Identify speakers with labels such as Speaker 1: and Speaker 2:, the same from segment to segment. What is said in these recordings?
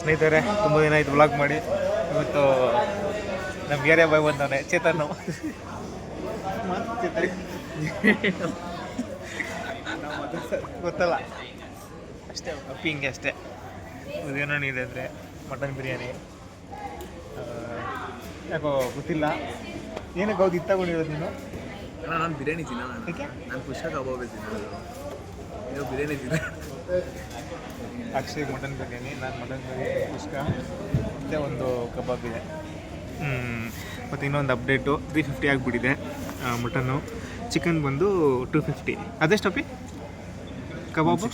Speaker 1: ಸ್ನೇಹಿತರೆ, ತುಂಬ ದಿನ ಆಯಿತು ವ್ಲಾಗ್ ಮಾಡಿ. ಇವತ್ತು ನಮ್ಮ ಏರಿಯಾ ಬಾಯ್ ಬಂದವನೆ ಚೇತನ್ನು. ಗೊತ್ತಲ್ಲ, ಅಷ್ಟೇ ಅಪ್ಪಿ ಹಿಂಗೆ ಅಷ್ಟೇ. ಇದೇನೋ ಇದೆ ಅಂದರೆ ಮಟನ್ ಬಿರಿಯಾನಿ ಯಾಕೋ ಗೊತ್ತಿಲ್ಲ. ಏನಕ್ಕೆ ಹೌದು ಇದು ತಗೊಂಡಿರೋದು ನೀನು?
Speaker 2: ನಾನು ಬಿರಿಯಾನಿ ತಿನ್ನಲ್ಲ. ನಾನು ಖುಷಿಯಾಗಿ ಕಬಾಬ್ ತಿನ್ನೋದು. ನೀವು ಬಿರಿಯಾನಿ ತಿನ್ನ.
Speaker 1: ಅಕ್ಷಯ್ ಮಟನ್ ಬಿರಿಯಾನಿ, ನಾನು ಮಟನ್ ಬಿರಿಯಾನಿ ಕುಷ್ಕ ಮತ್ತು ಒಂದು ಕಬಾಬ್ ಇದೆ. ಮತ್ತು ಇನ್ನೊಂದು ಅಪ್ಡೇಟು 350 ಆಗಿಬಿಟ್ಟಿದೆ ಮಟನ್ನು. ಚಿಕನ್ ಬಂದು 250. ಅದೆಷ್ಟಪ್ಪಿ? ಕಬಾಬು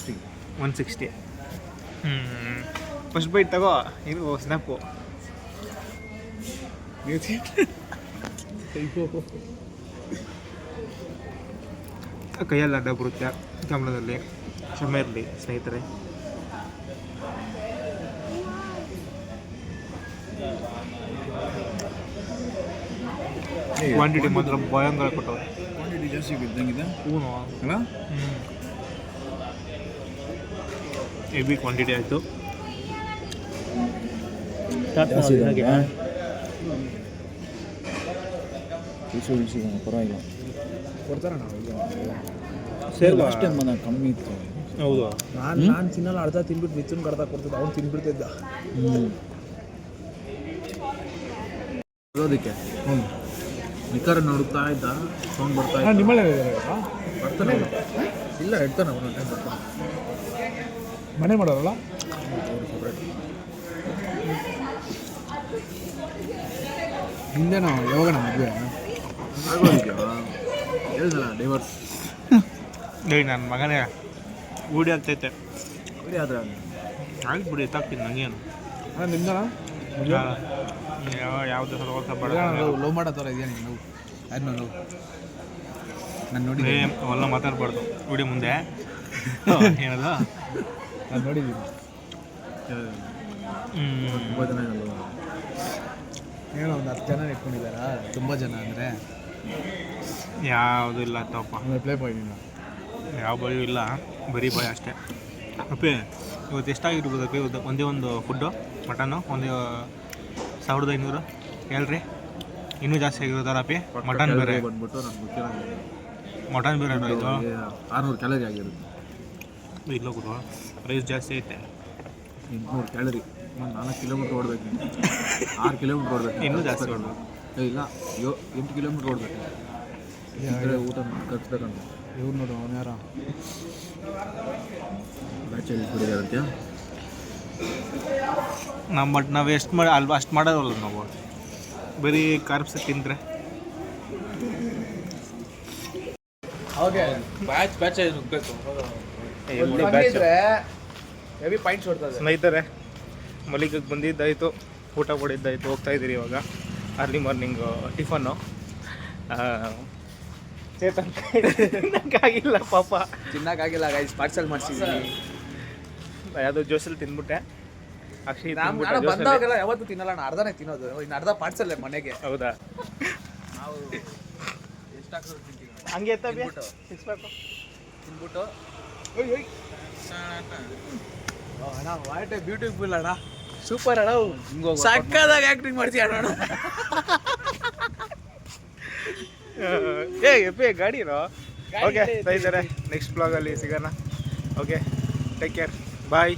Speaker 1: 160. ಫಸ್ಟ್ ಬೈಟ್ ತಗೋ. ಇದು ಸ್ನ್ಯಾಪು ಕೈಯಲ್ಲಿ ಅಡ್ಡ ಬರುತ್ತೆ ಕ್ಯಾಮ್ರಾದಲ್ಲಿ. ಕ್ಷಮೆ ಇರಲಿ ಸ್ನೇಹಿತರೆ. ಕ್ವಾಂಟಿಟಿ ಮಾತ್ರ ಭಯಂಕರ ಕೊಟ್ಟವ್ರೆ.
Speaker 2: ಕ್ವಾಂಟಿಟಿ ಜಾಸ್ತಿ ಬಿದ್ದಂಗಿದೆ.
Speaker 1: ಹ್ಞೂ
Speaker 2: ಅಲ್ಲ,
Speaker 1: ಹೆವಿ ಕ್ವಾಂಟಿಟಿ ಆಯಿತು.
Speaker 2: ಪರವಾಗಿಲ್ಲ ಕೊಡ್ತಾರ.
Speaker 1: ಸೇರ್ವಾ
Speaker 2: ಲಾಸ್ಟ್ ಟೈಮ್ ನಾನು ಕಮ್ಮಿ ಇತ್ತು.
Speaker 1: ಹೌದು,
Speaker 2: ನಾನು ತಿನ್ನಲ್ಲ. ಅರ್ಧ ತಿನ್ಬಿಟ್ಟು ಮಿಥುನ್ ಅರ್ಧ ಕೊಡ್ತಿದ್ದ. ಅವ್ನು ತಿನ್ಬಿಡ್ತಿದ್ದ. ಅದಕ್ಕೆ ನಿಖರ ನೋಡುತ್ತಾ ಇದ್ದ. ಸೌಂಡ್ ಬರ್ತಾ ಇದ್ದ.
Speaker 1: ನಿಮ್ಮಲ್ಲೇ
Speaker 2: ಬರ್ತಾನೆ ಇಲ್ಲ, ಇಡ್ತಾನೆ ಅವನು. ಟೈಮ್ ಬರ್ತಾನೆ.
Speaker 1: ಮನೆ ಮಾಡೋರಲ್ಲ
Speaker 2: ಸಪ್ರೇಟ್. ಹಿಂದೆನೋ ಯಾವಾಗ ನಮ್ಮ ಮದುವೆ ಹೇಳಿದಲ್ಲ, ಡೈವರ್ಸ್.
Speaker 1: ನನ್ನ ಮಗನೇ ಗೂಡಿ ಆಗ್ತೈತೆ.
Speaker 2: ಬಿಡಿ ಆದರೆ
Speaker 1: ಆಯ್ತು ಬಿಡಿ, ಎತ್ತಾಗ್ತೀನಿ ನನಗೇನು.
Speaker 2: ನಿಮ್ದಣ
Speaker 1: ಯಾವುದು ಬೇಡ.
Speaker 2: ಲವ್ ಮಾಡತ್ತವ್ರ ಇದೆಯಾ ನೀನು? ಯಾರನ್ನ ಲವ್? ನಾನು ನೋಡಿ
Speaker 1: ಅವೆಲ್ಲ ಮಾತಾಡಬಾರ್ದು ವಿಡಿಯೋ ಮುಂದೆ. ಏನದು?
Speaker 2: ನಾನು ನೋಡಿದ್ದೀನಿ. ತುಂಬ ಜನ ಏನೋ ಒಂದು 10 ಜನ ಇಟ್ಕೊಂಡಿದ್ದಾರಾ? ತುಂಬ ಜನ ಅಂದರೆ
Speaker 1: ಯಾವುದು ಇಲ್ಲ ತಪ್ಪ.
Speaker 2: ಪ್ಲೇ ಬಾಯ್ ನೀನು?
Speaker 1: ಯಾವ ಬಾಯೂ ಇಲ್ಲ, ಬರೀ ಬಾಯ್ ಅಷ್ಟೇ. ಅಪ್ಪಿ ಇವತ್ತು ಎಷ್ಟಾಗಿರ್ಬೋದು ಅಪ್ಪಿ? ಒಂದೇ ಒಂದು ಫುಡ್ಡು ಮಟನ್ನು ಒಂದು 1500 ಹೇಳ್ರಿ. ಇನ್ನೂ ಜಾಸ್ತಿ ಆಗಿರೋದಾರ ಅಪ್ಪಿ? ಮಟನ್ ಬೇರೆ
Speaker 2: ಬಂದ್ಬಿಟ್ಟು ನನಗೆ ಗೊತ್ತಿಲ್ಲ.
Speaker 1: ಮಟನ್ ಬೇರೆ ಇದು
Speaker 2: 600 ಕ್ಯಾಲರಿ ಆಗಿರುತ್ತೆ.
Speaker 1: ಇಲ್ಲ ಗುರು, ರೈಸ್ ಜಾಸ್ತಿ ಐತೆ.
Speaker 2: 800 ಕ್ಯಾಲರಿ. 4 ಕಿಲೋಮೀಟ್ರ್ ಓಡಬೇಕು. 6 ಕಿಲೋಮೀಟ್ರ್ ಓಡಬೇಕು.
Speaker 1: ಇನ್ನೂ ಜಾಸ್ತಿ ಓಡಬೇಕು.
Speaker 2: ಇಲ್ಲ 8 ಕಿಲೋಮೀಟ್ರ್ ಓಡಬೇಕು. ಊಟ ಕಟ್ಸ್ಬೇಕಂತ. ಇವ್ರು ನೋಡು, ಅವನು ಯಾರ ಬ್ಯಾಚ್ ಬಿಡಿದಾರಂತ್ಯ.
Speaker 1: ಬಟ್ ನಾವು ಎಷ್ಟು ಮಾಡಿ ಅಲ್ವಾ ಅಷ್ಟು ಮಾಡೋದಲ್ಲ ನಾವು. ಬರೀ ಕಾರ್ಬ್ಸ್ ತಿಂದರೆ
Speaker 2: ಓಕೆ. ಬ್ಯಾಚ್ ನುಗ್ಬೇಕು. ಹೆವಿ ಪಾಯಿಂಟ್ಸ್ ಹೊಡ್ತದೆ.
Speaker 1: ಸ್ನೇಹಿತರೆ, ಮಲ್ಲಿಗೆ ಬಂದಿದ್ದಾಯಿತು, ಊಟ ಮಾಡಿದ್ದಾಯಿತು, ಹೋಗ್ತಾಯಿದ್ದೀರಿ ಇವಾಗ. Early morning tiffin. ಚೇತನ್ ತಿನ್ನಕ್ಕಾಗಿಲ್ಲ ಪಾಪ.
Speaker 2: ತಿನ್ನಕ್ಕಾಗಿಲ್ಲ ಗೈಸ್, ಪಾರ್ಸಲ್ ಮಾಡಿಸಿದ್ದೀನಿ.
Speaker 1: ಯಾವುದೋ ಜೋಸಲ್ಲಿ ತಿಂದ್ಬಿಟ್ಟೆ. ಅಕ್ಷಯ್
Speaker 2: ಬಂದಾಗೆಲ್ಲ ಯಾವತ್ತೂ ತಿನ್ನಲ್ಲ. ನಾನು ಅರ್ಧನೇ ತಿನ್ನೋದು. ಇನ್ನು ಅರ್ಧ ಪಾರ್ಸಲ್ ಮನೆಗೆ.
Speaker 1: ಹೌದಾ?
Speaker 2: ನಾವು ಎಷ್ಟಾಗ್ತದೆ ತಿಂತೀವಿ
Speaker 1: ಹಂಗೆ ಎತ್ತಬೇಕು
Speaker 2: ತಿನ್ಬಿಟ್ಟು. ಅಣ್ಣ ವಾಟ್ ಎ ಬ್ಯೂಟಿಫುಲ್ ಅಣ್ಣ. ಸೂಪರ್ ಅಣ್ಣ. ಸಕ್ಕದಾಗಿ ಆ್ಯಕ್ಟಿಂಗ್ ಮಾಡ್ತೀಯ ಅಣ್ಣ.
Speaker 1: ಗಾಡಿನೋ. ಓಕೆ ಸ್ನೇಹಿತರೆ, ನೆಕ್ಸ್ಟ್ ಬ್ಲಾಗಲ್ಲಿ ಸಿಗೋಣ. ಓಕೆ, ಟೇಕ್ ಕೇರ್, ಬಾಯ್.